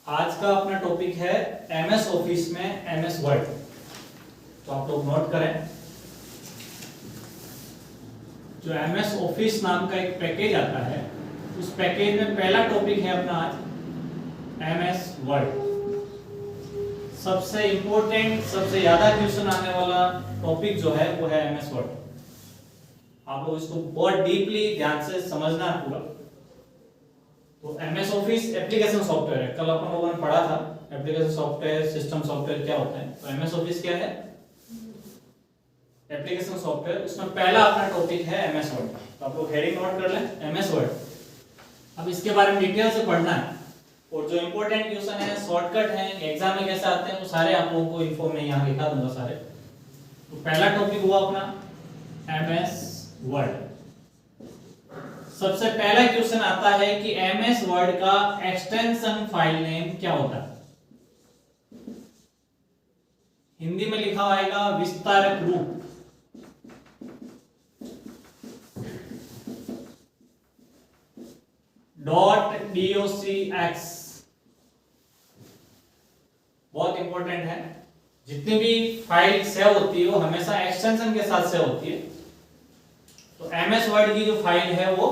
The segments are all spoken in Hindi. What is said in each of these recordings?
आज का अपना टॉपिक है एमएस ऑफिस में एमएस वर्ड। तो आप लोग नोट करें, जो एमएस ऑफिस नाम का एक पैकेज आता है, उस पैकेज में पहला टॉपिक है अपना आज एमएस वर्ड। सबसे इंपॉर्टेंट, सबसे ज्यादा क्वेश्चन आने वाला टॉपिक जो है वो है एमएस वर्ड। आप लोग इसको बहुत डीपली ध्यान से समझना है पूरा। तो एमएस ऑफिस एप्लीकेशन सॉफ्टवेयर है। कल अपन लोगों ने पढ़ा था एप्लीकेशन सॉफ्टवेयर, सिस्टम सॉफ्टवेयर क्या होता है। तो एमएस ऑफिस क्या है? Application software. उसमें पहला अपना टॉपिक है एमएस वर्ड। तो आप लोग हेडिंग नोट कर लें, एमएस वर्ड। अब इसके बारे में डिटेल से पढ़ना है और जो इंपॉर्टेंट क्वेश्चन है, शॉर्टकट है, एग्जाम में कैसे आते हैं, वो सारे आप लोगों को इन्फो में यहाँ लिखा दूंगा सारे। तो पहला टॉपिक हुआ अपना एमएस वर्ड। सबसे पहला क्वेश्चन आता है कि एमएस वर्ड का एक्सटेंशन फाइल नेम क्या होता है। हिंदी में लिखा आएगा विस्तारक रूप। .docx बहुत इंपॉर्टेंट है। जितनी भी फाइल सेव होती है वो हमेशा एक्सटेंशन के साथ सेव होती है। तो एमएस वर्ड की जो फाइल है वो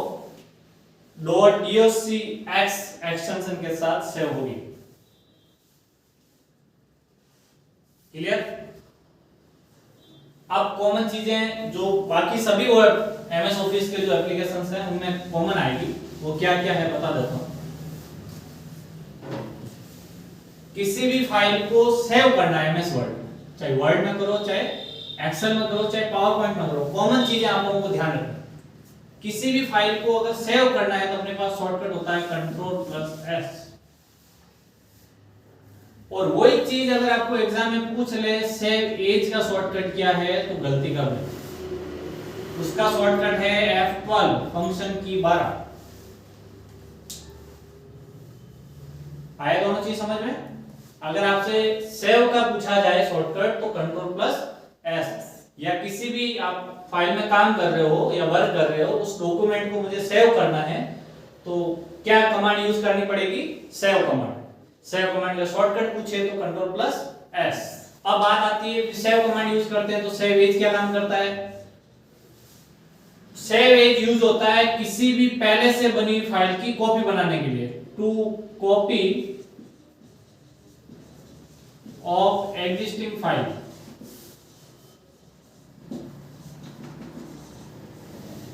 .docx एक्सटेंशन के साथ सेव होगी। क्लियर? अब कॉमन चीजें जो बाकी सभी वर्ड एमएस ऑफिस के जो एप्लीकेशंस हैं उनमें कॉमन आएगी, वो क्या क्या है बता देता हूं। किसी भी फाइल को सेव करना है एमएस वर्ड, चाहे वर्ड में करो, चाहे एक्सेल में करो, चाहे पावर पॉइंट में करो, कॉमन चीजें आप लोगों को ध्यान रखना। किसी भी फाइल को अगर सेव करना है तो अपने पास शॉर्टकट होता है Ctrl+S। और वही चीज अगर आपको एग्जाम में पूछ ले सेव एज का शॉर्टकट क्या है, तो गलती कर दे। उसका शॉर्टकट है F12 फंक्शन की 12। आया दोनों चीज समझ में? अगर आपसे सेव का पूछा जाए शॉर्टकट तो Ctrl+S, या किसी भी आप फाइल में काम कर रहे हो या वर्क कर रहे हो, उस डॉक्यूमेंट को मुझे सेव करना है तो क्या कमांड यूज करनी पड़ेगी? Save command. सेव कमांड का शॉर्टकट पूछे तो Ctrl+S। अब बात आती है सेव कमांड यूज करते हैं तो सेव एज क्या काम करता है? सेव एज यूज होता है किसी भी पहले से बनी फाइल की कॉपी बनाने के लिए। To copy of existing file.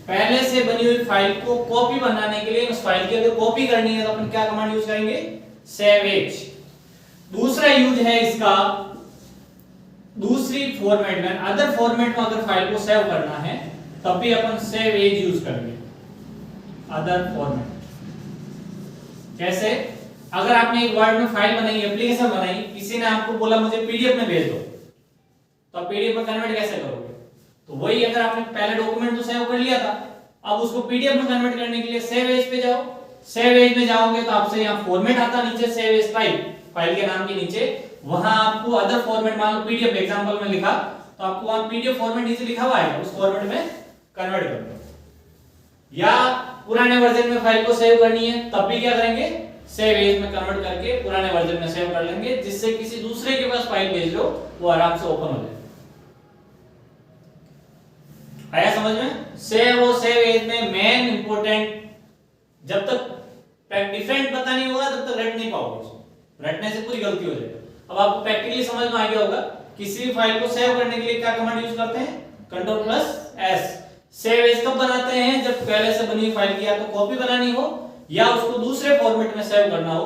पहले से बनी हुई फाइल को कॉपी बनाने के लिए, उस फाइल की अगर कॉपी करनी है तो अपन क्या कमांड यूज करेंगे? Save as. दूसरा यूज है इसका दूसरी फॉर्मेट में, अदर फॉर्मेट में अगर फाइल को सेव करना है तब भी अपन सेव एज यूज करेंगे। अदर फॉर्मेट कैसे? अगर आपने एक वर्ड में फाइल बनाई, एप्लीकेशन बनाई, किसी ने आपको बोला मुझे पीडीएफ में भेज दो, तो आप पीडीएफ में कन्वर्ट कैसे करोगे? तो वही अगर आपने पहले डॉक्यूमेंट तो सेव कर लिया था, अब उसको पीडीएफ में कन्वर्ट करने के लिए सेव एज पे जाओ। सेव एज में जाओगे तो आपसे यहाँ फॉर्मेट आता नीचे, सेव एज टाइप, फाइल के नाम के नीचे, वहां आपको अदर फॉर्मेट, मान लो पीडीएफ एग्जांपल में लिखा तो आपको वहां पीडीएफ फॉर्मेट नीचे लिखा हुआ है, उस फॉर्मेट में कन्वर्ट कर दो। या पुराने वर्जन में फाइल को सेव करनी है तब भी क्या करेंगे? सेव एज में कन्वर्ट करके पुराने वर्जन में सेव कर लेंगे, जिससे किसी दूसरे के पास फाइल भेज लो वो आराम से ओपन हो जाए। आया समझ में? सेव और सेव एज में मेन इंपॉर्टेंट, जब तक डिफरेंट पता नहीं होगा तब तक रट नहीं पाओगे उसको। रटने से पूरी गलती हो जाएगी। अब आपको प्रैक्टिकली समझ में आ गया होगा किसी भी फाइल को सेव करने के लिए क्या कमांड यूज करते हैं? Ctrl+S। सेव एज कब बनाते हैं? जब पहले से बनी हुई फाइल की या तो कॉपी बनानी हो या उसको दूसरे फॉर्मेट में सेव करना हो,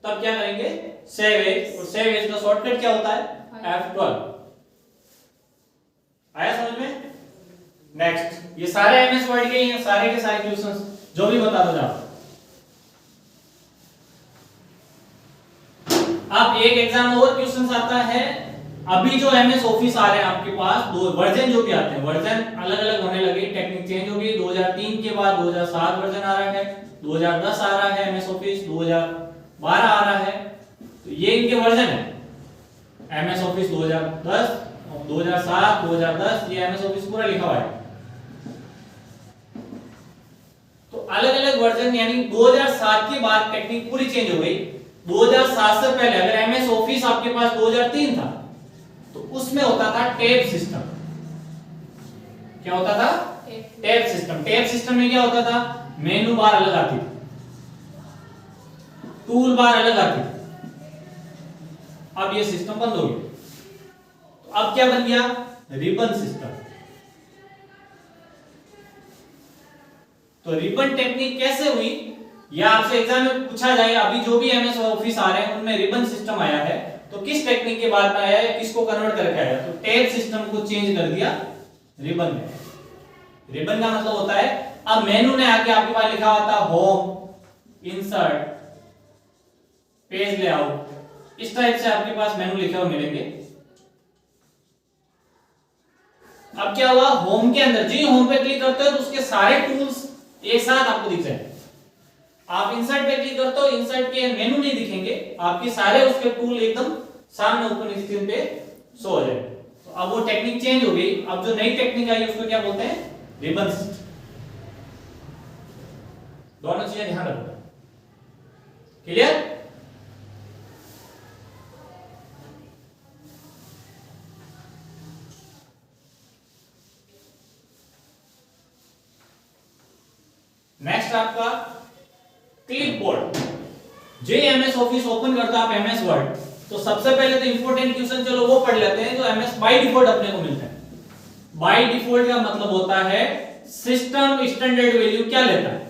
तब क्या करेंगे? Save as. और सेव एज का शॉर्टकट क्या होता है? F12। आया समझ में? नेक्स्ट, ये सारे एमएस वर्ड के ही हैं, सारे के सारे क्वेश्चंस जो भी बता दो जाओ। अब एक एग्जाम और क्वेश्चंस आता है। अभी जो एमएस ऑफिस आ रहे हैं आपके पास, दो वर्जन जो भी आते हैं, वर्जन अलग अलग होने लगे, टेक्निक चेंज हो गई। 2003 के बाद 2007 वर्जन आ रहा है, 2010 आ रहा है एमएस ऑफिस, 2012 आ रहा है। तो ये इनके वर्जन है। एमएस ऑफिस 2010, 2007, 2010, ये एमएस ऑफिस पूरा लिखा हुआ है। तो अलग अलग वर्जन, यानी 2007 के बाद टेक्निक पूरी चेंज हो गई। 2007 से पहले अगर एमएस ऑफिस आपके पास 2003 था तो उसमें होता था टैब सिस्टम। क्या होता था? Tab system. टैब सिस्टम में क्या होता था? मेनू बार अलग आती थी, टूल बार अलग आती थी। अब ये सिस्टम बंद हो गया, तो अब क्या बन गया? Ribbon system. तो रिबन टेक्निक कैसे हुई, या आपसे एग्जाम में पूछा जाए, अभी जो भी एमएस ऑफिस आ रहे हैं उनमें रिबन सिस्टम आया है, तो किस टेक्निक के बाद में आया है, किसको कन्वर्ट करके आया? तो टैब सिस्टम को चेंज कर दिया रिबन में। रिबन का मतलब होता है, अब मेनू ने आके आपके पास लिखा हुआ था होम, इंसर्ट, पेज लेआउट, इस टाइप से आपके पास मेनू लिखे हुए मिलेंगे। अब क्या हुआ, होम के अंदर जी होम पे क्लिक करते हो तो उसके सारे टूल्स एक साथ आपको दिख जाएंगे। आप इंसर्ट पे क्लिक करते हो, इंसर्ट के मेनू नहीं दिखेंगे, आपके सारे उसके टूल एकदम सामने ओपन स्क्रीन पे शो हो जाएंगे। तो अब वो टेक्निक चेंज हो गई, अब जो नई टेक्निक आई उसको क्या बोलते हैं? Ribbon system. दोनों चीजें ध्यान रखो। क्लियर? नेक्स्ट आपका क्लिपबोर्ड। जो एमएस ऑफिस ओपन करता है आप एमएस वर्ड, तो सबसे पहले तो इंपॉर्टेंट क्वेश्चन चलो वो पढ़ लेते हैं। तो एमएस बाय डिफॉल्ट अपने को मिलता है। बाय डिफॉल्ट का मतलब होता है सिस्टम स्टैंडर्ड वैल्यू क्या लेता है,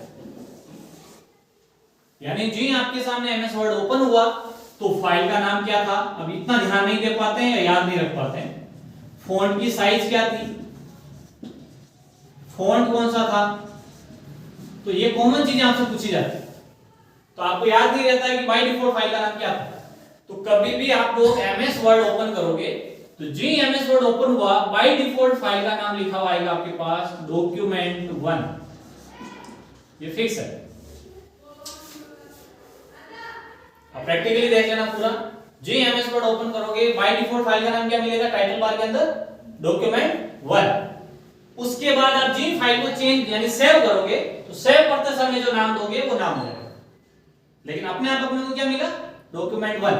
यानी जी आपके सामने एमएस वर्ड ओपन हुआ तो फाइल का नाम क्या था, अब इतना ध्यान नहीं दे पाते हैं या याद नहीं रख पाते हैं। फॉन्ट की साइज क्या थी, फॉन्ट कौन सा था, तो ये कॉमन चीजें आपसे पूछी जाती है। तो आपको याद नहीं रहता है कि बाय डिफॉल्ट फाइल का नाम क्या था। तो कभी भी आप लोग एमएस वर्ड ओपन करोगे तो जी एमएस वर्ड ओपन हुआ, बाय डिफॉल्ट फाइल का नाम लिखा हुआ आएगा आपके पास document1। ये फिक्स है। अब प्रैक्टिकली देख लेना पूरा। जी एमएस वर्ड ओपन करोगे, बाय डिफॉल्ट फाइल का नाम क्या मिलेगा टाइटल बार के अंदर? document1। उसके बाद आप जी फाइल को चेंज यानी सेव करोगे तो सेव करते समय जो नाम दोगे वो नाम हो जाएगा। लेकिन अपने आप अपने को क्या मिला? document1।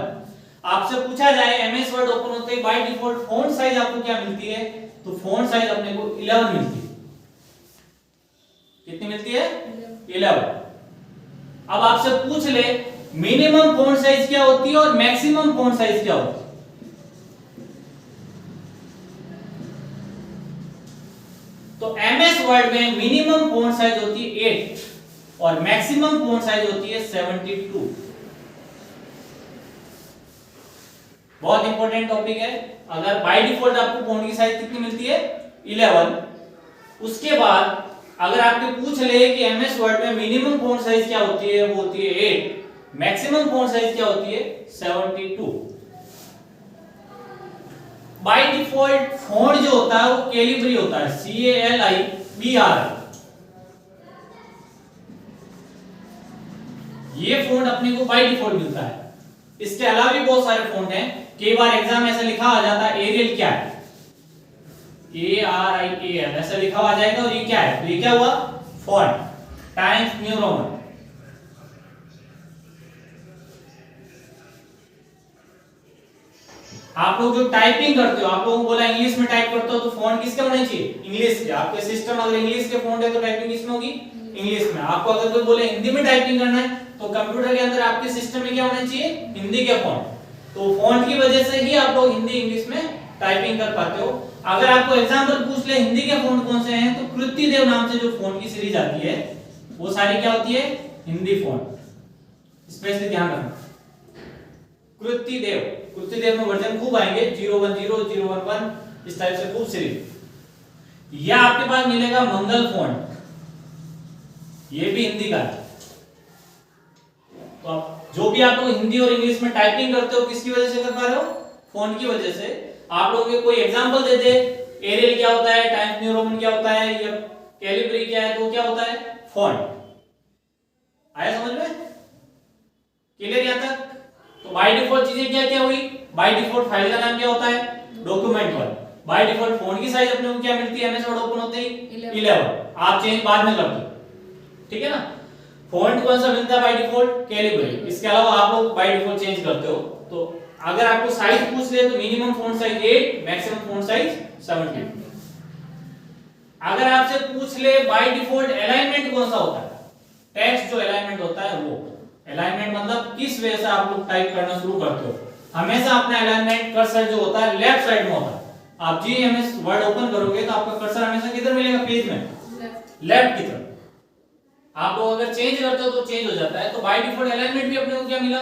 आपसे पूछा जाए एमएस वर्ड ओपन होते ही बाय डिफॉल्ट फॉन्ट साइज आपको क्या मिलती है, तो फॉन्ट साइज अपने को 11 मिलती है। कितनी मिलती है? 11। अब आपसे पूछ ले मिनिमम फॉन्ट साइज क्या होती है और मैक्सिमम फॉन्ट साइज क्या होती है, तो एमएस वर्ड में मिनिमम फॉन्ट साइज होती है 8 और मैक्सिमम फॉन्ट साइज होती है 72। बहुत इंपॉर्टेंट टॉपिक है। अगर बाय डिफॉल्ट आपको फॉन्ट की साइज कितनी मिलती है? 11। उसके बाद अगर आपके पूछ ले कि एमएस वर्ड में मिनिमम फॉन्ट साइज क्या होती है, वो होती है 8, मैक्सिमम फॉन्ट साइज क्या होती है? 72। बाय डिफॉल्ट फॉन्ट जो होता है वो कैलिब्री होता है, CALIBR। ये फॉन्ट अपने को बाय डिफॉल्ट मिलता है। इसके अलावा भी बहुत सारे फॉन्ट हैं। कई बार एग्जाम ऐसा लिखा आ जाता है एरियल क्या है, ARIAL ऐसा लिखा आ जाएगा, और ये क्या है, तो ये क्या हुआ? फॉन्ट। Times new Roman. आप लोग जो टाइपिंग करते हो, आप लोगों को बोला इंग्लिश में टाइप करते हो तो फॉन्ट किसके होने चाहिए? इंग्लिश के। आपके सिस्टम अगर इंग्लिश के फॉन्ट है तो टाइपिंग किसमें होगी? इंग्लिश में। आपको अगर कोई बोले हिंदी में टाइपिंग करना है तो कंप्यूटर के अंदर आपके सिस्टम में क्या होना चाहिए? हिंदी के फॉन्ट। तो फॉन्ट की वजह से ही आप लोग हिंदी इंग्लिश में टाइपिंग कर पाते हो। अगर आपको एग्जांपल पूछ ले हिंदी के फॉन्ट कौन से हैं, तो कृति देव नाम से जो फॉन्ट की सीरीज आती है वो सारी क्या होती है? हिंदी फॉन्ट। स्पेशली ध्यान रखना, कृति देव में वर्जन खूब आएंगे, 010, 011 इस टाइप से खूब सीरीज। या आपके पास मिलेगा मंगल फॉन्ट, ये भी हिंदी का है। तो आप जो भी आप लोग हिंदी और इंग्लिश में टाइपिंग करते हो किसकी वजह से कर पा रहे हो? फॉन्ट की वजह से। आप लोगों को कोई एग्जांपल दे दे, एरियल क्या होता है, टाइम्स न्यू रोमन क्या होता है, या कैलिब्री क्या है, तो क्या होता है? फॉन्ट। आया समझ में? क्लियर यहां तक? तो बाय डिफॉल्ट चीजें क्या क्या हुई? बाय डिफॉल्ट फाइल का नाम क्या होता है? document1। बाय डिफॉल्ट फॉन्ट की साइज अपने को क्या मिलती है एमएस वर्ड ओपन होते ही? 11। आप चेंज बाद में कर दो, ठीक है ना? फॉन्ट कौन सा मिलता है बाय डिफॉल्ट? कैलिब्री। इसके अलावा आप लोग बाय डिफॉल्ट चेंज करते हो। तो अगर आपको साइज पूछ ले तो minimum font size 8, maximum font size 17। अगर आपसे पूछ ले बाय डिफॉल्ट अलाइनमेंट कौन सा होता है, टेक्स्ट जो अलाइनमेंट होता है वो अलाइनमेंट मतलब किस वे से आप लोग टाइप करना शुरू करते हो। हमेशा अपना अलाइनमेंट कर्सर जो होता है लेफ्ट साइड में होता है। आप जीएमएस वर्ड ओपन करोगे तो आपका कर्सर हमेशा किधर मिलेगा पेज में? लेफ्ट की तरफ। आप लोग अगर चेंज करते हो तो चेंज हो जाता है। तो बाय डिफॉल्ट अलाइनमेंट भी अपने को क्या मिला?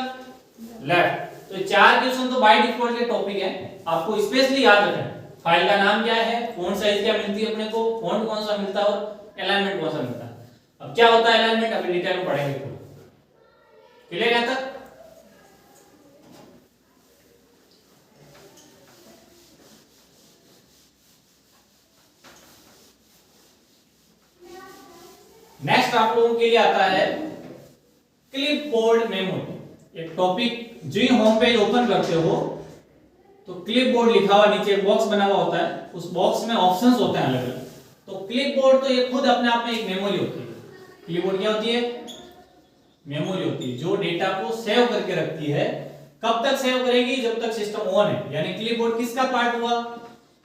लेफ्ट। तो 4 क्वेश्चन तो बाय डिफॉल्ट के टॉपिक है, आपको स्पेशली याद रखना है। फाइल का नाम क्या है, फॉन्ट साइज क्या मिलती है अपने को, फॉन्ट कौन सा मिलता है और अलाइनमेंट कौन सा मिलता है। अब क्या होता है अलाइनमेंट अभी डिटेल में पढ़ेंगे। क्लियर है तक? नेक्स्ट आप लोगों के लिए आता है क्लिपबोर्ड मेमोरी। एक टॉपिक जो होम पेज ओपन करते हो तो क्लिपबोर्ड लिखा हुआ नीचे एक बॉक्स बना हुआ होता है, उस बॉक्स में ऑप्शंस होते हैं अलग अलग। तो क्लिपबोर्ड तो ये खुद अपने आप में एक मेमोरी होती है। क्लिपबोर्ड क्या होती है? मेमोरी होती है जो डेटा को सेव करके रखती है। कब तक सेव करेगी? जब तक सिस्टम ऑन है। यानी क्लिपबोर्ड किसका पार्ट हुआ?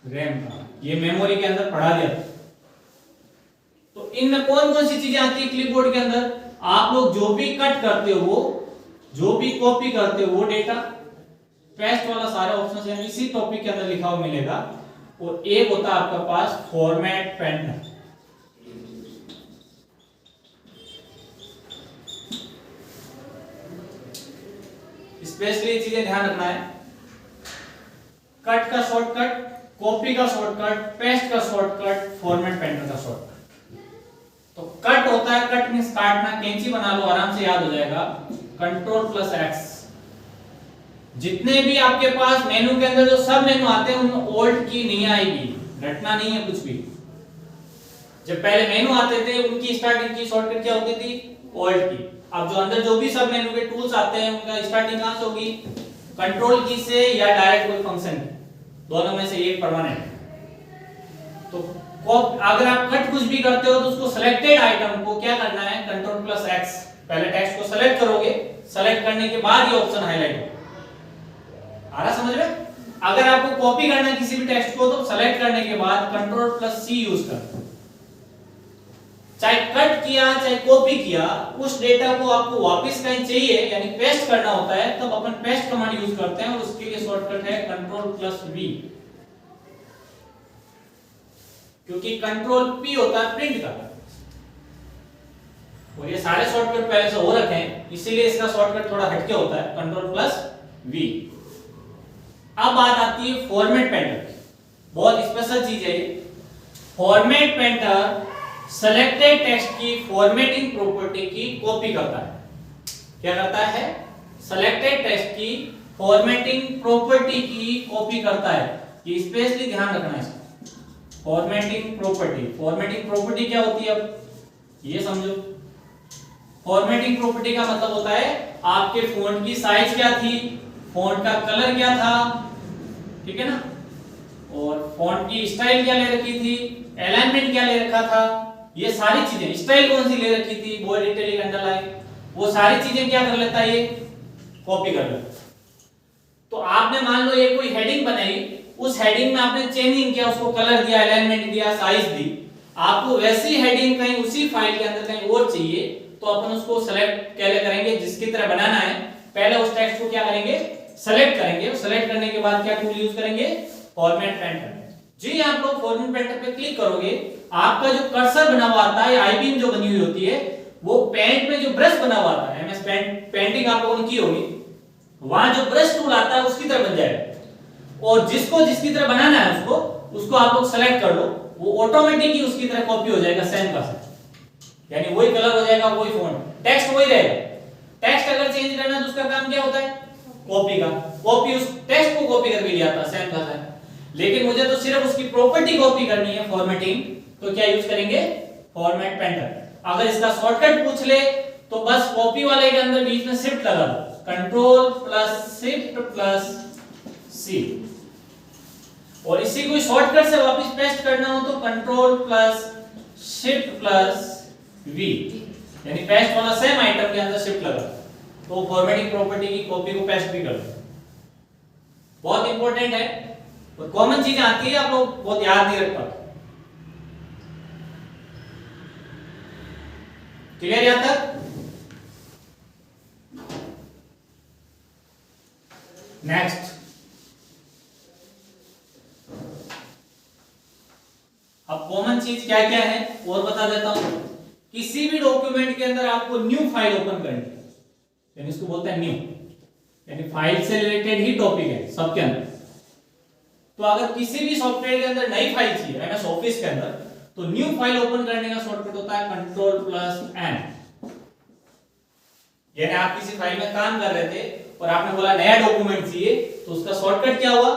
रैम का। ये मेमोरी के अंदर पढ़ा दिया। तो इनमें कौन कौन सी चीजें आती है क्लिपबोर्ड के अंदर? आप लोग जो भी कट करते हो, जो भी कॉपी करते हो वो डेटा, पेस्ट वाला सारे ऑप्शन है इसी टॉपिक के अंदर लिखा हुआ मिलेगा। और एक होता है आपका पास फॉर्मेट पेंटर। स्पेशली चीजें ध्यान रखना है। कट का शॉर्टकट, कॉपी का शॉर्टकट, पेस्ट का शॉर्टकट, फॉर्मेट पेंटर का शॉर्टकट। तो कट होता है, कट मींस काटना, कैंची बना लो आराम से याद हो जाएगा। Ctrl+X। जितने भी आपके पास मेनू के अंदर जो सब मेनू आते हैं उनमें ऑल्ट की नहीं आएगी, रटना नहीं है कुछ भी। जब पहले मेनू आते थे उनकी स्टार्टिंग की शॉर्टकट क्या होती थी? ऑल्ट की। अब जो अंदर जो भी सब मेनू के टूल्स आते हैं उनका स्टार्टिंग कहां से होगी? कंट्रोल की से या डायरेक्ट कोई फंक्शन, दोनों में से एक परमानेंट। तो अगर आप कट कुछ भी करते हो तो उसको सिलेक्टेड आइटम को क्या करना है? Ctrl+X। पहले टेक्स्ट को सेलेक्ट करोगे, सेलेक्ट करने के बाद ये ऑप्शन हाईलाइट होगा। आ रहा समझ में? अगर आपको कॉपी करना है किसी भी टेक्स्ट को तो सेलेक्ट करने के बाद Ctrl+C यूज करना। चाहे कट किया चाहे कॉपी किया, उस डेटा को आपको वापस कहीं चाहिए यानी पेस्ट करना होता है तब अपन पेस्ट कमांड यूज करते हैं और उसके लिए शॉर्टकट है Ctrl+V। क्योंकि Ctrl+P होता है प्रिंट का, और ये सारे शॉर्टकट पहले से हो रखे हैं इसीलिए इसका शॉर्टकट थोड़ा हटके होता है Ctrl+V। अब बात आती है फॉर्मेट पेंटर। बहुत स्पेशल चीज है ये। फॉर्मेट पेंटर सेलेक्टेड टेक्स्ट की फॉर्मेटिंग प्रॉपर्टी की कॉपी करता है। क्या करता है? सेलेक्टेड टेक्स्ट की फॉर्मेटिंग प्रॉपर्टी की कॉपी करता है। ये स्पेशली ध्यान रखना है। फॉर्मेटिंग प्रॉपर्टी क्या होती है? अब ये समझो। फॉर्मेटिंग प्रॉपर्टी का मतलब होता है आपके फॉन्ट की साइज क्या थी, फॉन्ट का कलर क्या था, ठीक है ना, और फॉन्ट की स्टाइल क्या ले रखी थी, अलाइनमेंट क्या ले रखा था, ये सारी चीजें, स्टाइल कौन सी ले रखी थी, बोल्ड, इटैलिक, अंडरलाइन, वो सारी चीजें क्या कर लेता है? ये कॉपी कर लेता। तो आपने मान लो ये कोई हेडिंग बनाई, उस हेडिंग में आपने चेंजिंग किया, उसको कलर दिया, अलाइनमेंट दिया, साइज दी। आपको वैसी हेडिंग कहीं उसी फाइल के अंदर कहीं और चाहिए तो अपन उसको सेलेक्ट कैसे करेंगे? जिसकी तरह बनाना है पहले उस टेक्स्ट को क्या करेंगे? सेलेक्ट करेंगे। सेलेक्ट करने के बाद क्या टूल यूज करेंगे? Format painter. जी आप लोग फॉर्मेट पेंटर पे क्लिक करोगे, आपका जो कर्सर बना हुआ आता है, आईबीएम जो बनी हुई होती है, वो पेंट में जो ब्रश बना हुआ आता है, एमएस पेंटिंग आप लोगों ने की होगी, वहां जो ब्रश टूल आता है उसकी तरह बन जाएगा। और जिसको जिसकी तरह बनाना है उसको आप लोग सेलेक्ट कर लो, वो ऑटोमेटिक ही उसकी तरह कॉपी हो जाएगा सेम का सेम। यानी वही कलर हो जाएगा, वही फॉन्ट, टेक्स्ट वही रहेगा। टेक्स्ट अगर चेंज करना है तो उसका काम क्या होता है? कॉपी का। कॉपी उस टेक्स्ट को कॉपी करके ले आता है सेम का सेम। लेकिन मुझे तो सिर्फ उसकी प्रॉपर्टी कॉपी करनी है, फॉर्मेटिंग, तो क्या यूज करेंगे? Format painter. अगर इसका शॉर्टकट पूछ ले तो बस कॉपी वाले के अंदर बीच में शिफ्ट लगा दो, Ctrl+Shift+C। और इसी को शॉर्टकट से वापस पेस्ट करना हो तो Ctrl+Shift+V। यानी पेस्ट वाला सेम आइटम के अंदर शिफ्ट लगा तो फॉर्मेटिंग प्रॉपर्टी की कॉपी को पेस्ट भी कर दो। बहुत इंपॉर्टेंट है और कॉमन चीजें आती है आप लोग बहुत याद नहीं रख पाते। क्लियर यहां तक? नेक्स्ट अब कॉमन चीज क्या क्या है और बता देता हूं। किसी भी डॉक्यूमेंट के अंदर आपको न्यू फाइल ओपन करनी है, यानी इसको बोलते हैं न्यू, यानी फाइल से रिलेटेड ही टॉपिक है सबके अंदर। तो अगर किसी भी सॉफ्टवेयर के अंदर नई फाइल चाहिए एमएस ऑफिस के अंदर, तो न्यू फाइल ओपन करने का शॉर्टकट होता है Ctrl+N। यानी आप किसी फाइल में काम कर रहे थे और आपने बोला नया डॉक्यूमेंट चाहिए, तो उसका शॉर्टकट क्या हुआ?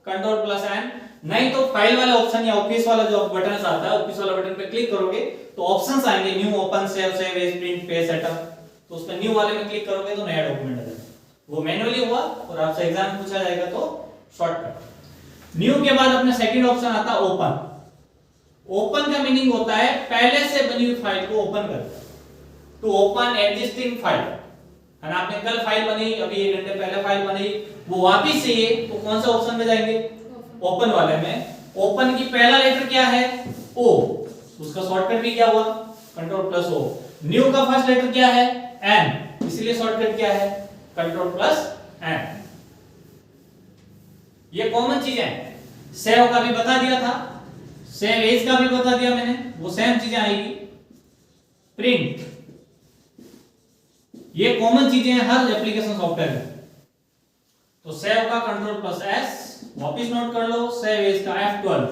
Ctrl+N। नहीं तो फाइल वाला ऑप्शन या ऑफिस वाला जो बटन आता है, ऑफिस वाला बटन पे क्लिक करोगे तो ऑप्शंस आएंगे, new, open, save, save as, print, paste, setup. तो उसमें न्यू वाले में क्लिक करोगे तो नया डॉक्यूमेंट आ जाएगा। वो मैन्युअली हुआ और आपसे एग्जाम में पूछा जाएगा तो शॉर्टकट। न्यू के बाद अपने सेकंड ऑप्शन आता है ओपन। ओपन का मीनिंग होता है पहले से बनी हुई फाइल को ओपन कर, टू ओपन एग्जिस्टिंग फाइल। है ना, आपने कल फाइल बनाई, अभी 1 घंटे पहले फाइल बनाई, वो वापस चाहिए तो कौन सा ऑप्शन में जाएंगे? ओपन वाले में। ओपन की पहला लेटर क्या है? ओ, उसका शॉर्टकट भी क्या हुआ? Ctrl+O। न्यू का फर्स्ट लेटर क्या है? एन, इसलिए शॉर्टकट क्या है? Ctrl+N। ये कॉमन चीजें हैं। सेव का भी बता दिया था, सेव एज का भी बता दिया मैंने, वो सेम चीजें आएगी। प्रिंट, ये कॉमन चीजें हैं हर एप्लीकेशन सॉफ्टवेयर में। तो सेव का Ctrl+S, वापिस नोट कर लो, सेव एज का F12।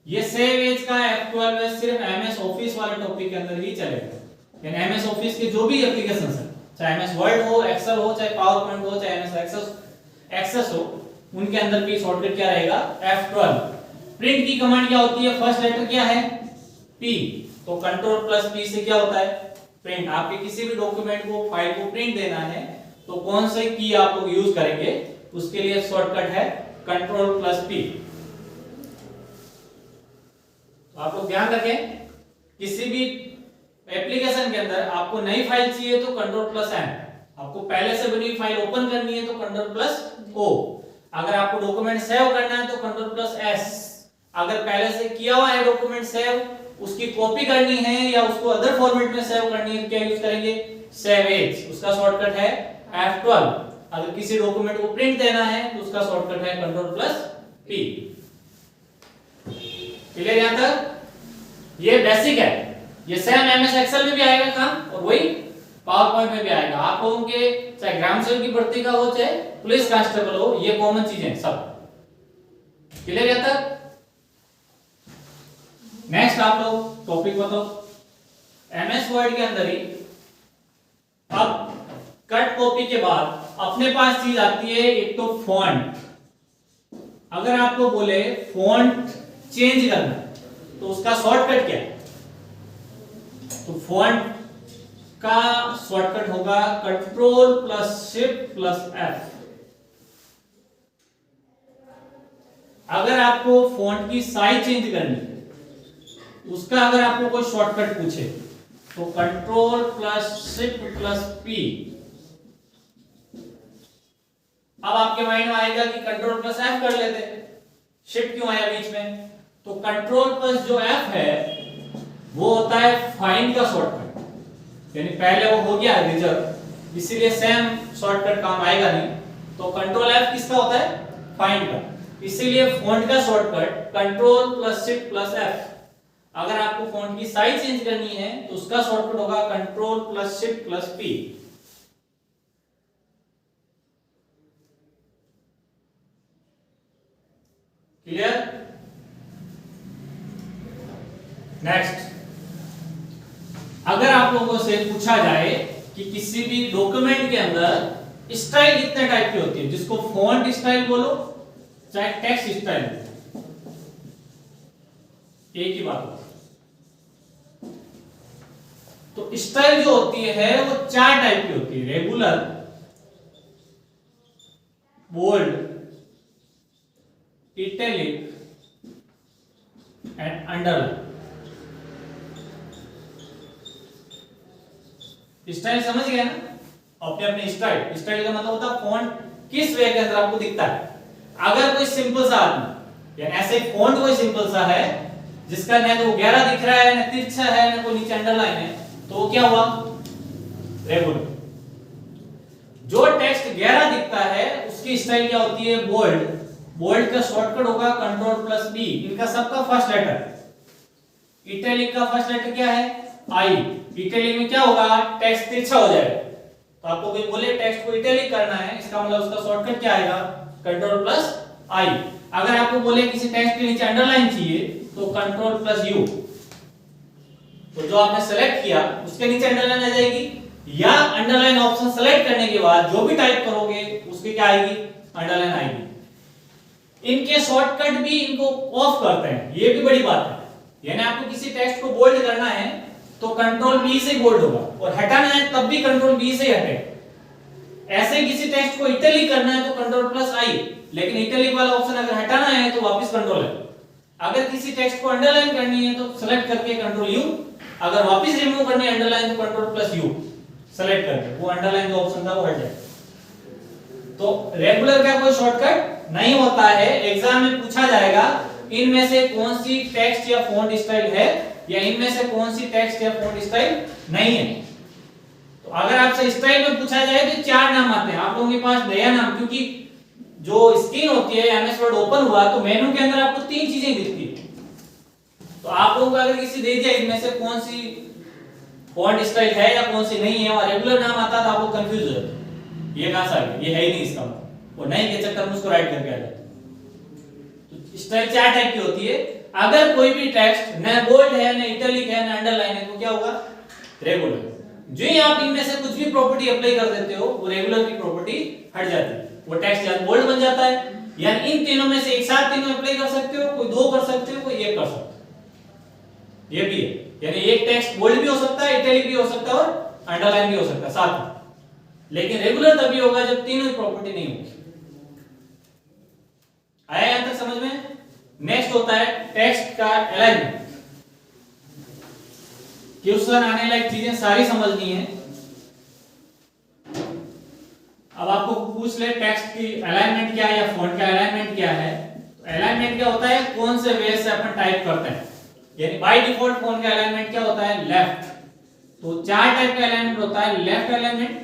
ये सेव एज का F12 है, सिर्फ एमएस ऑफिस वाले टॉपिक के अंदर ही चलेगा। यानी एमएस ऑफिस के जो भी एप्लीकेशंस है, चाहे एमएस वर्ड हो, एक्सेल हो, चाहे पावर पॉइंट हो, चाहे एमएस एक्सेस हो, उनके अंदर भी शॉर्टकट क्या रहेगा? F12। प्रिंट की कमांड क्या होती है? फर्स्ट लेटर क्या है? P। तो Ctrl+P से क्या होता है? प्रिंट। आपके किसी भी डॉक्यूमेंट को, फाइल को प्रिंट देना है तो कौन से की आप लोग यूज करेंगे? उसके लिए शॉर्टकट है Ctrl+P। तो आप लोग ध्यान रखें, किसी भी एप्लीकेशन के अंदर आपको नई फाइल चाहिए तो Ctrl+N, आपको पहले से बनी हुई फाइल ओपन करनी है तो Ctrl+O, अगर आपको डॉक्यूमेंट सेव करना है तो Ctrl+S, अगर पहले से किया हुआ है डॉक्यूमेंट सेव, उसकी कॉपी करनी है या उसको अदर फॉर्मेट में सेव करनी है, क्या यूज करेंगे? सेव एज, उसका शॉर्टकट है F12। अगर किसी डॉक्यूमेंट को प्रिंट देना है तो उसका शॉर्टकट है Ctrl+P। क्लियर यहां तक? ये बेसिक है, ये सेम एमएस एक्सेल में भी आएगा काम और वही पावर पॉइंट में भी आएगा। आप लोगों के चाहे ग्राम सेवक की भर्ती का हो, चाहे पुलिस कांस्टेबल हो, ये कॉमन चीजें सब। क्लियर यहां तक? नेक्स्ट आप लोग टॉपिक बताओ। एमएस वर्ड के अंदर ही अब कट कॉपी के बाद अपने पास चीज आती है एक तो फॉन्ट। अगर आपको बोले फॉन्ट चेंज करना तो उसका शॉर्टकट क्या है? तो फॉन्ट का शॉर्टकट होगा Ctrl+Shift+F। अगर आपको फॉन्ट की साइज चेंज करनी है, उसका अगर आपको कोई शॉर्टकट पूछे तो Ctrl+Shift+P। अब आपके माइंड में आएगा कि Ctrl+F कर लेते, शिफ्ट क्यों आया बीच में? तो Ctrl+F है वो होता है फाइंड का शॉर्टकट, यानी पहले वो हो गया रिजर्व, इसीलिए सेम शॉर्टकट काम आएगा नहीं। तो Ctrl+F किसका होता है? फाइंड का, इसीलिए फॉन्ट का शॉर्टकट Ctrl+Shift+F। अगर आपको फॉन्ट की साइज चेंज करनी है तो उसका शॉर्टकट होगा Ctrl+Shift+P। क्लियर? नेक्स्ट, अगर आप लोगों से पूछा जाए कि किसी भी डॉक्यूमेंट के अंदर स्टाइल कितने टाइप की होती है, जिसको फॉन्ट स्टाइल बोलो चाहे टेक्स्ट स्टाइल, एक ही बात होती है। तो स्टाइल जो होती है वो 4 टाइप की होती है: regular, bold, italic and underline. Style समझ गया ना, अपने अपने स्टाइल, स्टाइल का मतलब होता है फॉन्ट किस वे के अंदर आपको दिखता है। अगर कोई सिंपल सा आदमी यानी ऐसे फॉन्ट कोई सिंपल सा है जिसका न तो गहरा दिख रहा है, न तिरछा है, न कोई नीचे अंडरलाइन है, तो वो क्या हुआ, रेगुलर। जो टेक्स्ट गहरा दिखता है उसकी स्टाइल क्या होती है, बोल्ड। बोल्ड का शॉर्टकट होगा कंट्रोल+B, इनका सबका फर्स्ट लेटर। इटैलिक का फर्स्ट लेटर क्या है, आई। इटैलिक में क्या होगा, टेक्स्ट तिरछा हो जाएगा। तो आपको कोई बोले टेक्स्ट को इटैलिक करना है, इसका मतलब उसका शॉर्टकट क्या आएगा, कंट्रोल+I। अगर आपको बोले किसी टेक्स्ट के नीचे अंडरलाइन चाहिए तो कंट्रोल+U। तो जो आपने सेलेक्ट किया उसके नीचे अंडरलाइन आ जाएगी, या अंडरलाइन ऑप्शन सेलेक्ट करने के बाद जो भी टाइप करोगे उसके क्या आएगी, अंडरलाइन आएगी। इनके शॉर्टकट भी इनको ऑफ करते हैं, ये भी बड़ी बात है। यानी आपको किसी टेक्स्ट को बोल्ड करना है तो कंट्रोल+B से बोल्ड होगा, और हटाना है तब भी कंट्रोल+B से हटे। ऐसे ही किसी टेक्स्ट को इटैलिक करना है तो कंट्रोल+I, लेकिन इटैलिक वाला ऑप्शन अगर हटाना है तो वापस कंट्रोल है। अगर किसी टेक्स्ट को अंडरलाइन करनी है तो सेलेक्ट करके कंट्रोल+U, अगर वापस रिमूव करनी है अंडरलाइन तो कंट्रोल+U सेलेक्ट करके, वो अंडरलाइन जो ऑप्शन था वो हट जाए। तो रेगुलर का कोई शॉर्टकट नहीं होता है। एग्जाम में पूछा जाएगा इनमें से कौन सी टेक्स्ट या फॉन्ट स्टाइल है, या इनमें से कौन सी टेक्स्ट या फॉन्ट स्टाइल नहीं है। तो अगर आपसे स्टाइल में पूछा जाए तो 4 नाम आते हैं आप लोगों के पास, नया नाम, क्योंकि जो स्क्रीन होती है एमएस वर्ड ओपन हुआ तो मेनू के अंदर आपको 3 चीजें दिखती है। तो आप लोगों को अगर किसी दे दिया इनमें से कौन सी फॉन्ट स्टाइल है या कौन सी नहीं है, और रेगुलर नाम आता तो आपको कंफ्यूज हो जाता, ये कहां से आ गया, ये है ही नहीं इसका मतलब, वो नहीं के चक्कर में उसको राइट करके आ जाता। तो स्टाइल 4 टाइप की होती है। अगर कोई भी टेक्स्ट न बोल्ड है, न इटैलिक है, न अंडरलाइन है, तो क्या होगा, रेगुलर। जो ही आप इनमें से कुछ भी प्रॉपर्टी अप्लाई कर देते हो वो रेगुलर की प्रॉपर्टी हट जाती है, वो टेक्स्ट या बोल्ड बन जाता है। यानी इन तीनों में से एक साथ तीनों अप्लाई कर सकते हो, कोई 2 कर सकते हो, कोई 1 कर सकते हो, ये भी है। यानी एक टेक्स्ट बोल्ड भी हो सकता है, इटैलिक भी हो सकता है, और अंडरलाइन भी हो सकता है साथ में। लेकिन रेगुलर तभी होगा जब तीनों ही प्रॉपर्टी नहीं होगी। आया यहां तक समझ में। नेक्स्ट होता है टेक्स्ट का अलाइनमेंट। क्वेश्चन आने लायक चीजें सारी समझनी है। अब आपको पूछ ले टेक्स्ट की अलाइनमेंट क्या है या फॉन्ट का अलाइनमेंट क्या है। तो अलाइनमेंट क्या होता है, कौन से वे से अपन टाइप करते हैं। यानी बाय डिफॉल्ट फॉन्ट का अलाइनमेंट क्या होता है, लेफ्ट। तो 4 टाइप का अलाइनमेंट होता है, left alignment,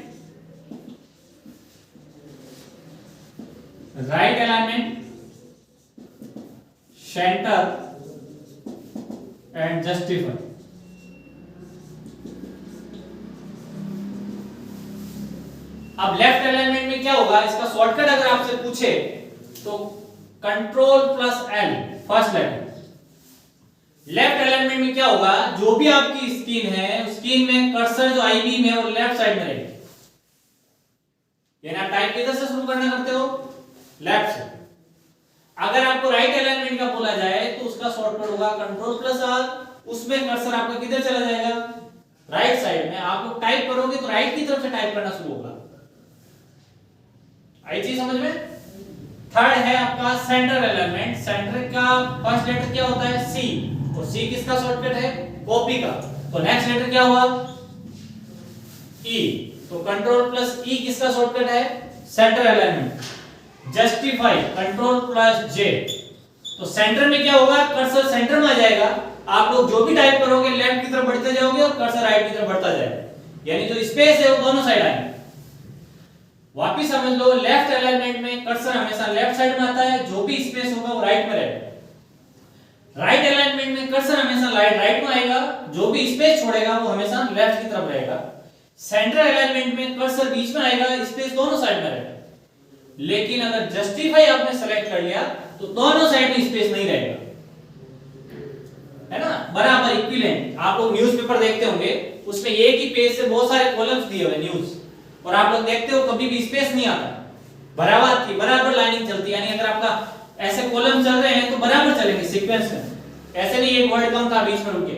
right alignment, centre and justify. अब लेफ्ट अलाइनमेंट में क्या होगा, इसका शॉर्टकट अगर आपसे पूछे तो कंट्रोल+L फर्स्ट लेटर। लेफ्ट अलाइनमेंट में क्या होगा, जो भी आपकी स्क्रीन है स्क्रीन में कर्सर जो आई बीम है वो लेफ्ट साइड में रहेगी। यानी आप टाइप किधर से शुरू करना करते हो, लेफ्ट से। अगर आपको राइट अलाइनमेंट का बोला जाए तो उसका शॉर्टकट होगा कंट्रोल+R, उसमें कर्सर आपका किधर चला जाएगा, राइट साइड में। आप लोग टाइप करोगे तो राइट की तरफ से टाइप करना शुरू होगा। आई चीज समझ में। थर्ड है आपका सेंटर अलाइनमेंट। सेंटर का फर्स्ट लेटर क्या होता है, C, और C किसका शॉर्टकट है, कॉपी का। तो नेक्स्ट लेटर क्या हुआ, E, तो कंट्रोल+E किसका शॉर्टकट है, सेंटर अलाइनमेंट। जस्टिफाई कंट्रोल+J, तो सेंटर में क्या होगा, कर्सर सेंटर में आ जाएगा। आप लोग जो भी टाइप करोगे लेफ्ट की तरफ बढ़ते जाओगे और कर्सर राइट की तरफ बढ़ता जाएगा, यानी जो स्पेस है वो दोनों साइड आएंगे। वापिस समझ लो, लेफ्ट अलाइनमेंट में कर्सर हमेशा लेफ्ट साइड में आता है, जो भी स्पेस होगा वो राइट में रहेगा। राइट अलाइनमेंट में कर्सर हमेशा राइट में आएगा, जो भी स्पेस छोड़ेगा वो हमेशा लेफ्ट की तरफ रहेगा। सेंटर अलाइनमेंट में कर्सर बीच में आएगा, स्पेस दोनों साइड में रहेगा। लेकिन अगर जस्टिफाई आपने सेलेक्ट कर लिया तो दोनों साइड में स्पेस नहीं रहेगा, है ना, बराबर इक्विवेलेंट। आप लोग न्यूज़पेपर देखते होंगे, उसमें एक ही पेज से बहुत सारे कॉलम्स दिए हुए न्यूज़, और आप लोग देखते हो कभी भी स्पेस नहीं आता, बराबर लाइनिंग चलती है। यानी अगर आपका ऐसे कॉलम चल रहे हैं तो बराबर चलेंगे सीक्वेंस में, ऐसे नहीं एक वर्ड कम था बीच में रुके,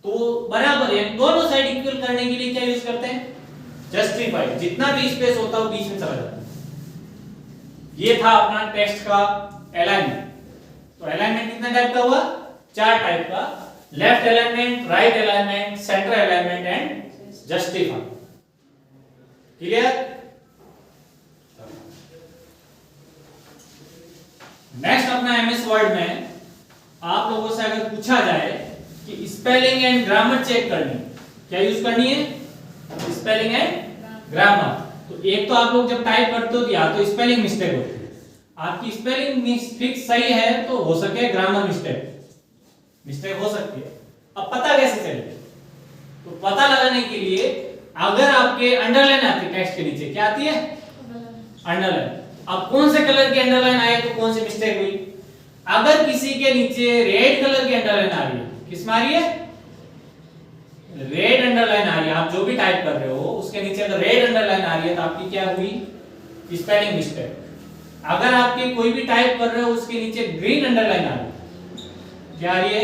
तो बराबर है। दोनों साइड इक्वल करने के लिए क्या यूज करते हैं, जस्टिफाई। जितना भी स्पेस होता है वो बीच में चला जाता है। ये था अपना टेक्स्ट का अलाइनमेंट। तो अलाइनमेंट कितने टाइप का हुआ, 4 टाइप का, left alignment, right alignment, centre alignment and justify. Clear? Next अपना एमएस वर्ड में आप लोगों से अगर पूछा जाए कि स्पेलिंग एंड ग्रामर चेक करनी, क्या यूज करनी है? Spelling and grammar. तो एक तो आप लोग जब टाइप करते हो या तो स्पेलिंग मिस्टेक होती है, आपकी स्पेलिंग मिस्टेक सही है तो हो सके ग्रामर मिस्टेक हो सकती है। अब पता कैसे चले? तो पता लगाने के लिए अगर आपके अंडरलाइन आती है टेक्स्ट के नीचे, क्या आती है? अंडरलाइन। अब कौन से कलर की अंडरलाइन आई तो कौन सी मिस्टेक हुई? अगर किसी के नीचे रेड कलर की अंडरलाइन आ रही है, किस में आ रही है? रेड अंडरलाइन आ रही है, आप जो भी टाइप कर रहे हो उसके नीचे अगर रेड अंडरलाइन आ रही है तो आपकी क्या हुई? Spelling mistake. अगर आपके कोई भी टाइप कर रहे हो उसके नीचे ग्रीन अंडरलाइन आ रही है, क्या आ रही है?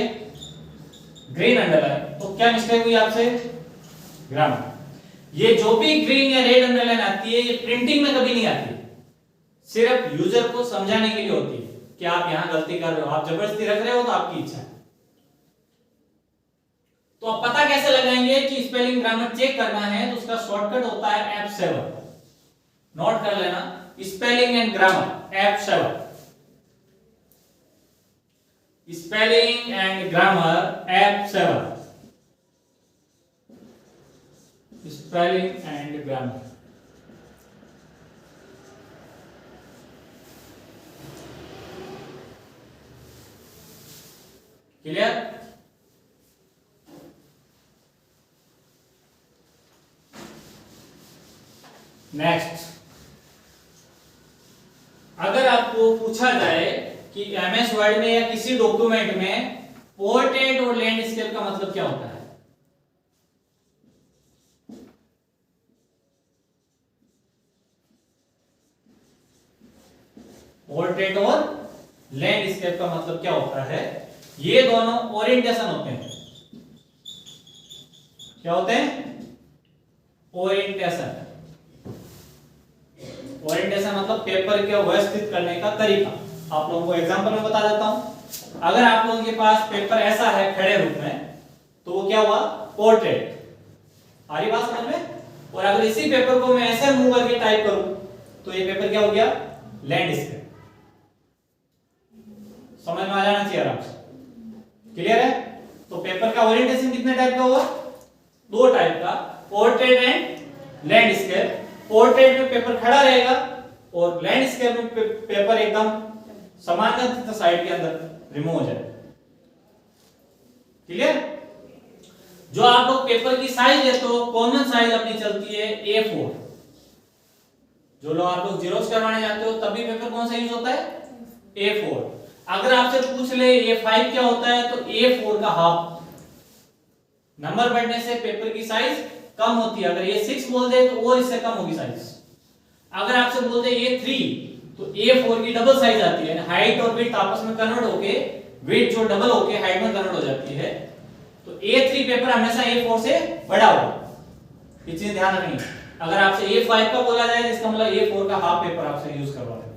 ग्रीन अंडरलाइन, तो क्या मिस्टेक हुई आपसे? ग्रामर। ये जो भी ग्रीन या रेड अंडरलाइन आती है ये प्रिंटिंग में कभी नहीं आती, सिर्फ यूजर को समझाने के लिए होती है कि आप यहां गलती कर रहे हो, आप जबरदस्ती रख रहे हो तो आपकी इच्छा है। तो आप पता कैसे लगाएंगे कि स्पेलिंग ग्रामर चेक करना है? तो उसका शॉर्टकट होता है F7। नोट कर लेना, spelling and grammar F7। Spelling and grammar F7। Spelling and grammar. Clear? Next, अगर आपको पूछा जाए कि एमएस वर्ड में या किसी डॉक्यूमेंट में पोर्ट्रेट और लैंडस्केप का मतलब क्या होता है? पोर्ट्रेट और लैंडस्केप का मतलब क्या होता है? ये दोनों ओरिएंटेशन होते हैं। क्या होते हैं? ओरिएंटेशन। ओरिएंटेशन मतलब पेपर के व्यवस्थित करने का तरीका। आप लोगों को एग्जांपल में बता देता हूं। अगर आप लोगों के पास पेपर ऐसा है खड़े रूप में तो वो क्या हुआ? पोर्ट्रेट। आ रही बात समझ में? और अगर इसी पेपर को मैं ऐसे मूव करके टाइप करूं तो ये पेपर क्या हो गया? लैंडस्केप। समझ में आ जाना चाहिए आराम से। क्लियर है? तो पेपर का ओरिएंटेशन कितने टाइप का हुआ? दो टाइप का, पोर्ट्रेट एंड लैंडस्केप। पोर्ट्रेट में पेपर खड़ा रहेगा और लैंडस्केप में पेपर एकदम समानांतर साइड के अंदर रिमूव हो जाएगा। क्लियर? जो आप लोग पेपर की साइज लेते हो, कॉमन साइज अपनी चलती है A4। जो लोग आप लोग जीरोक्स करवाने जाते हो तभी पेपर कौन सा यूज होता है? A4। अगर आपसे पूछ ले A5 क्या होता है तो A4 का हाफ। नंबर बढ़ने से पेपर की साइज कम होती है। अगर A6 बोल दे तो और इससे कम होगी साइज। अगर आपसे बोल दे A3 तो A4 की डबल साइज आती है। हाइट और विड्थ आपस में कन्वर्ट होके विड्थ जो डबल होके हाइट में कन्वर्ट हो जाती है। तो A3 पेपर हमेशा A4 से बड़ा होगा। ये चीज ध्यान रखनी है। अगर आपसे A5 का बोला जाए तो इसका मतलब A4 का हाफ पेपर आपसे यूज करवा रहे हैं।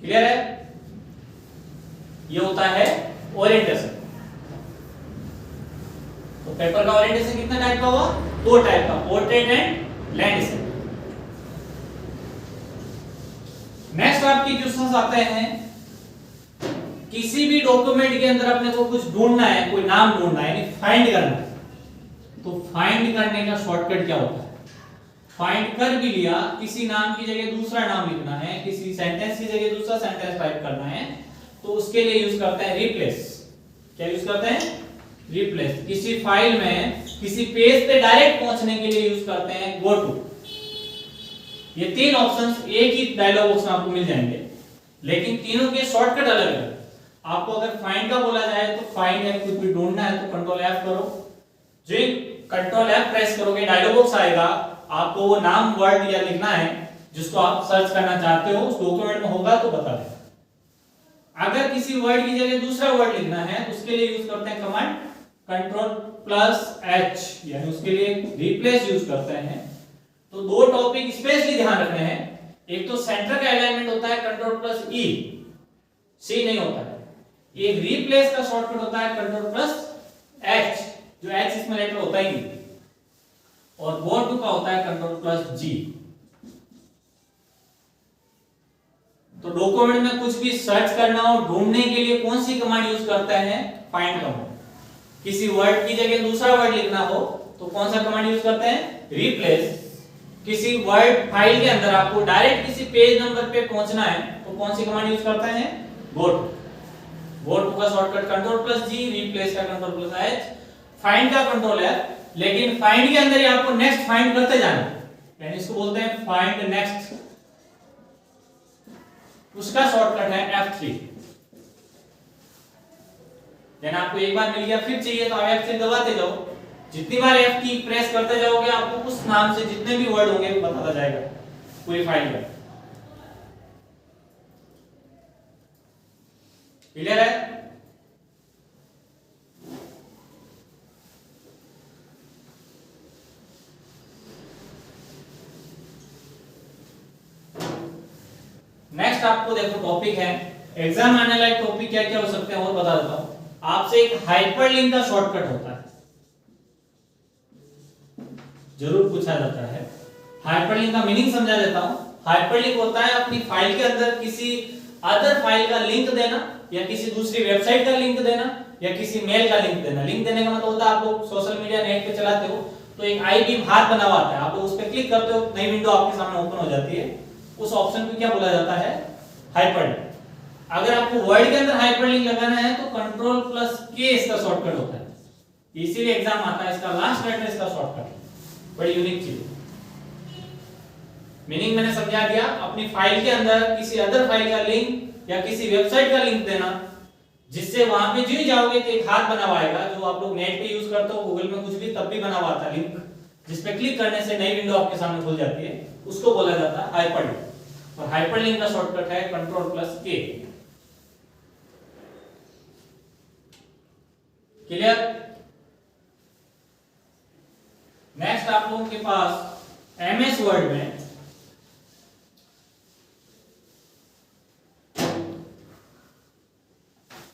क्लियर है? ये होता है ओरिएंटेशन। तो पेपर का ओरिएंटेशन कितना टाइप का हुआ? दो टाइप का, पोर्ट्रेट एंड लैंडस्केप। नेक्स्ट आपकी क्वेश्चंस आते हैं, किसी भी डॉक्यूमेंट के अंदर अपने को कुछ ढूंढना है, कोई नाम ढूंढना है, यानी फाइंड करना है। तो फाइंड करने का शॉर्टकट क्या होता है? फाइंड कर भी लिया, किसी नाम की जगह दूसरा नाम लिखना है, किसी सेंटेंस की जगह दूसरा सेंटेंस टाइप करना है, तो उसके लिए यूज करते हैं रिप्लेस। क्या यूज करते हैं? रिप्लेस। किसी फाइल में किसी पेज पे डायरेक्ट पहुंचने के लिए यूज करते हैं गो टू। ये तीन ऑप्शंस एक ही डायलॉग बॉक्स में आपको मिल जाएंगे, लेकिन तीनों के शॉर्टकट अलग अलग। आपको अगर फाइंड का बोला जाए तो फाइंड या कुछ भी ढूंढना है तो कंट्रोल F करो। जो कंट्रोल F प्रेस करोगे डायलॉग बॉक्स आएगा, आपको वो नाम वर्ड या लिखना है जिसको आप सर्च करना चाहते हो, उस डॉक्यूमेंट में होगा तो बता दें। अगर किसी वर्ड की जगह दूसरा वर्ड लिखना है तो उसके लिए यूज करते हैं कमांड Ctrl+H, यानी उसके लिए रिप्लेस यूज करते हैं। तो दो टॉपिक स्पेशली ध्यान रखने हैं। एक तो सेंटर का अलाइनमेंट होता है Ctrl+E, C नहीं होता है। एक रिप्लेस का शॉर्टकट होता है Ctrl+H, जो H इसमें लेटर होता ही नहीं। और गो टू का होता है कंट्रोल प्लस जी। तो डॉक्यूमेंट में कुछ भी सर्च करना हो, ढूंढने के लिए कौन सी कमांड यूज करते हैं? Find command. किसी वर्ड की जगह दूसरा वर्ड लिखना हो तो कौन सा कमांड यूज करते हैं? रिप्लेस। किसी वर्ड फाइल के अंदर आपको डायरेक्ट किसी पेज नंबर पे पहुंचना है तो कौन सी कमांड यूज करते हैं? Go to. गो टू का shortcut control plus G, replace का कंट्रोल प्लस एच, फाइंड का कंट्रोल है। लेकिन फाइंड के अंदर ही आपको नेक्स्ट फाइंड करते जाना है, यानी इसको बोलते हैं फाइंड नेक्स्ट। उसका शॉर्टकट है F3। यानी आपको एक बार मिल गया, फिर चाहिए तो आप F3 दबाते जाओ। जितनी बार F3 प्रेस करते जाओगे आपको उस नाम से जितने भी वर्ड होंगे वो बताता जाएगा पूरी फाइल में। क्लियर है? नेक्स्ट आपको देखो टॉपिक है एग्जाम आने लायक टॉपिक क्या क्या हो सकते हैं और बता देता हूं आपसे। एक हाइपरलिंक का शॉर्टकट होता है, जरूर पूछा जाता है। हाइपरलिंक का मीनिंग समझा देता हूं। हाइपरलिंक होता है अपनी फाइल के अंदर किसी अदर फाइल का लिंक देना, या किसी दूसरी वेबसाइट का लिंक देना, या किसी मेल का लिंक देना। लिंक देने का मतलब होता है आप लोग सोशल मीडिया नेट पे चलाते हो तो एक आईबी बार बना हुआ आता है, आप लोग उस पर क्लिक करते हो, नई विंडो आपके सामने ओपन हो जाती है। उस ऑप्शन को क्या बोला जाता है? हाइपरलिंक। अगर आपको वर्ड के अंदर हाइपरलिंक लगाना है तो कंट्रोल प्लस के इसका शॉर्टकट होता है, इसीलिए एग्जाम आता है। इसका लास्ट लेटर इसका शॉर्टकट, बड़ी यूनिक चीज। मीनिंग मैंने समझा दिया। अपनी फाइल के अंदर किसी अदर फाइल का लिंक या किसी वेबसाइट का लिंक देना, जिससे वहां पे जो जाओगे तो एक हाथ बना हुआ आएगा, जो आप लोग नेट पे यूज करते हो, गूगल में कुछ भी, तब भी बना हुआ आता है लिंक, जिस पे क्लिक करने से नई विंडो आपके सामने खुल जाती है। उसको बोला जाता है हाइपरलिंक। और हाइपरलिंक का शॉर्टकट है कंट्रोल प्लस के। क्लियर? नेक्स्ट आप लोगों के पास एमएस वर्ड में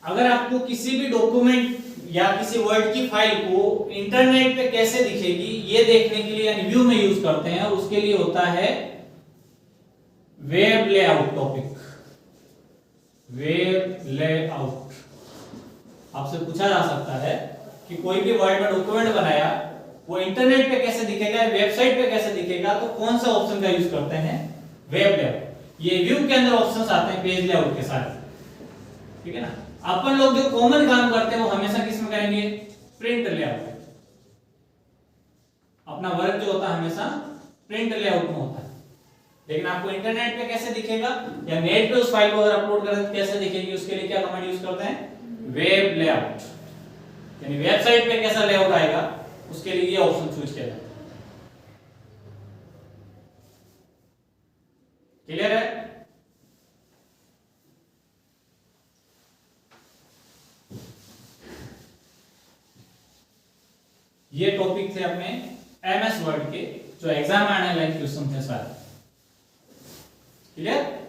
अगर आपको किसी भी डॉक्यूमेंट या किसी वर्ड की फाइल को इंटरनेट पे कैसे दिखेगी ये देखने के लिए रिव्यू में यूज करते हैं, और उसके लिए होता है web layout topic. Web layout आपसे पूछा जा सकता है कि कोई भी वर्ड में डॉक्यूमेंट बनाया वो इंटरनेट पे कैसे दिखेगा, वेबसाइट पे कैसे दिखेगा, तो कौन सा ऑप्शन का यूज करते हैं? Web layout. ये व्यू के अंदर ऑप्शंस आते हैं पेज लेआउट के साथ, ठीक है ना। अपन लोग जो कॉमन काम करते हैं वो हमेशा किस में करेंगे? Print layout. अपना वर्क जो होता है हमेशा प्रिंट लेआउट में होता है। लेकिन आपको इंटरनेट पे कैसे दिखेगा या नेट पे उस फाइल को अगर अपलोड करें तो कैसे दिखेगी, उसके लिए क्या कमांड यूज करते हैं? Web layout. यानी वेबसाइट पे कैसा लेआउट आएगा उसके लिए ये ऑप्शन चूज किया जाता है। क्लियर है? ये टॉपिक थे अपने एमएस वर्ड के जो एग्जाम आने वाले क्वेश्चन थे सारे। क्लियर?